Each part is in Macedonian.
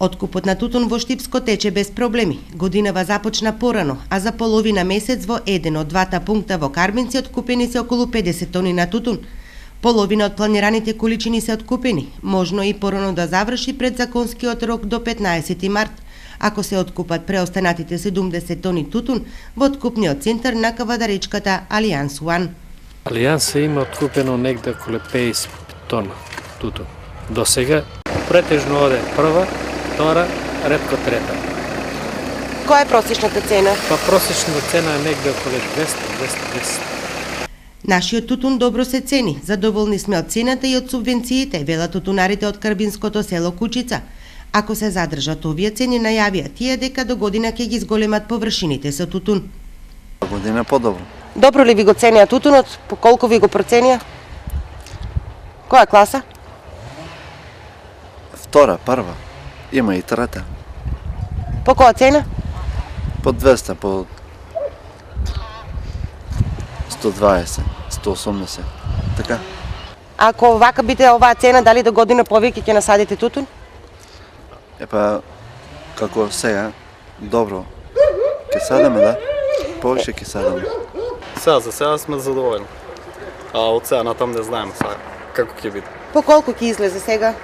Откупот на тутун во Штипско тече без проблеми. Годинава започна порано, а за половина месец во еден од двата пункта во Карбинци откупени се околу 50 тони на тутун. Половина од планираните количини се откупени, можно и порано да заврши пред законскиот рок до 15 март, ако се откупат преостанатите 70 тони тутун во откупниот центар на кавадаречката Алијанс One. Алијанс има откупено негде околу 50 тона тутун. До сега претежно оде прва, втора, ретко трета. Која е просечната цена? Па просечната цена е негде околу 200-210. Нашиот тутун добро се цени, задоволни сме од цената и од субвенциите, велат тутунарите од карбинското село Кучица. Ако се задржат овие цени, најавија тие дека до година ќе ги зголемат површините со тутун. Година подобро. Добро ли ви го ценија тутунот? По колку ви го проценија? Која класа? Втора, прва. Има и трета. По која цена? По 200, по 120, 180. Така. Ако вака биде оваа цена, дали до година повеќе ќе насадите тутун? Епа, како сега, добро. Ке садаме, да? Повеќе ке садаме. За сега сме задоволни. А од сега натам не знаеме сега како ќе биде. По колку ќе излезе сега?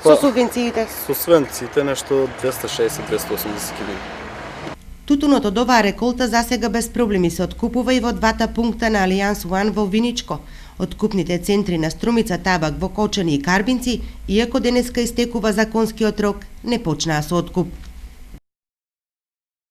Со субвенциите? Со субвенциите нешто 260-280 кг. Тутунот од оваа реколта засега без проблеми се откупува и во двата пункта на Алијанс One во Виничко. Откупните центри на Струмица, Табак, во Кочани и Карбинци, иако денеска истекува законскиот рок, не почнаа со откуп.